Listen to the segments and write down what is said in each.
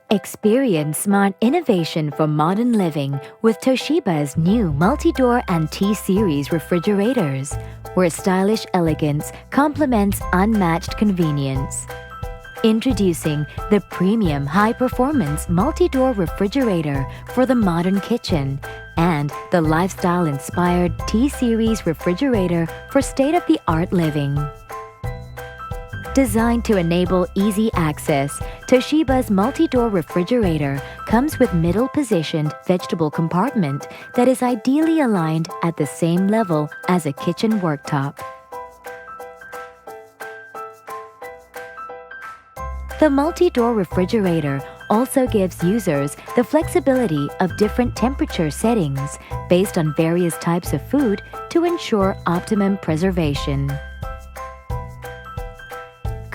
Experience smart innovation for modern living with Toshiba's new multi-door and T-Series refrigerators, where stylish elegance complements unmatched convenience. Introducing the premium high-performance multi-door refrigerator for the modern kitchen and the lifestyle-inspired T-Series refrigerator for state-of-the-art living. Designed to enable easy access, Toshiba's multi-door refrigerator comes with middle-positioned vegetable compartment that is ideally aligned at the same level as a kitchen worktop. The multi-door refrigerator also gives users the flexibility of different temperature settings based on various types of food to ensure optimum preservation.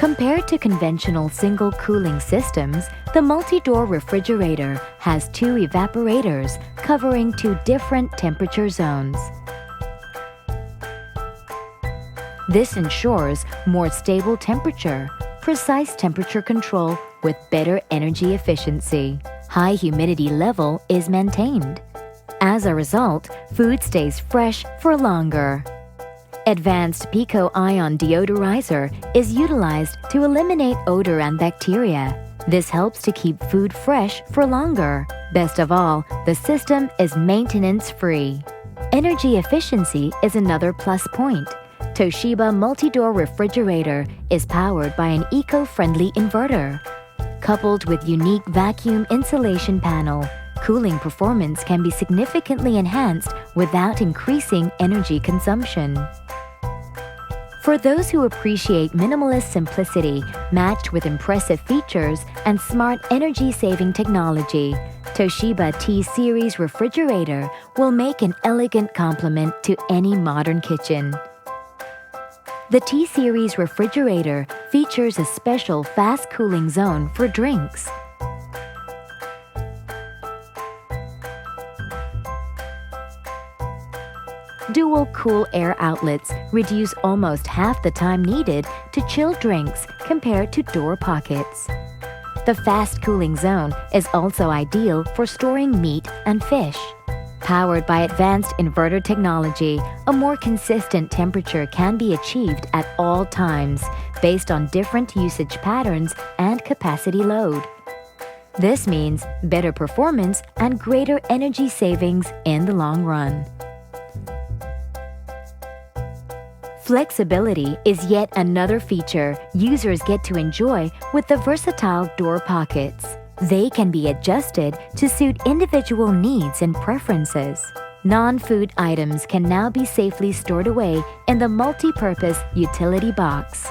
Compared to conventional single cooling systems, the multi-door refrigerator has two evaporators covering two different temperature zones. This ensures more stable temperature, precise temperature control with better energy efficiency. High humidity level is maintained. As a result, food stays fresh for longer. Advanced Pico-ion deodorizer is utilized to eliminate odor and bacteria. This helps to keep food fresh for longer. Best of all, the system is maintenance-free. Energy efficiency is another plus point. Toshiba multi-door refrigerator is powered by an eco-friendly inverter. Coupled with unique vacuum insulation panel, cooling performance can be significantly enhanced without increasing energy consumption. For those who appreciate minimalist simplicity matched with impressive features and smart energy-saving technology, Toshiba T-Series refrigerator will make an elegant complement to any modern kitchen. The T-Series refrigerator features a special fast cooling zone for drinks. Dual cool air outlets reduce almost half the time needed to chill drinks compared to door pockets. The fast cooling zone is also ideal for storing meat and fish. Powered by advanced inverter technology, a more consistent temperature can be achieved at all times based on different usage patterns and capacity load. This means better performance and greater energy savings in the long run. Flexibility is yet another feature users get to enjoy with the versatile door pockets. They can be adjusted to suit individual needs and preferences. Non-food items can now be safely stored away in the multi-purpose utility box.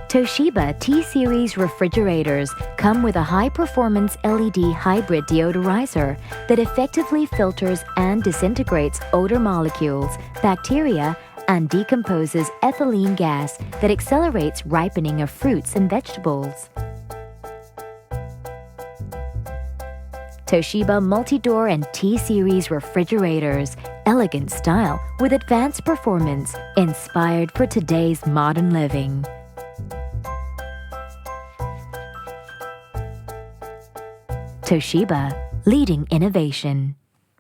Toshiba T-Series refrigerators come with a high-performance LED hybrid deodorizer that effectively filters and disintegrates odor molecules, bacteria, and decomposes ethylene gas that accelerates ripening of fruits and vegetables. Toshiba multi-door and T-Series refrigerators, elegant style with advanced performance, inspired for today's modern living. Toshiba, leading innovation.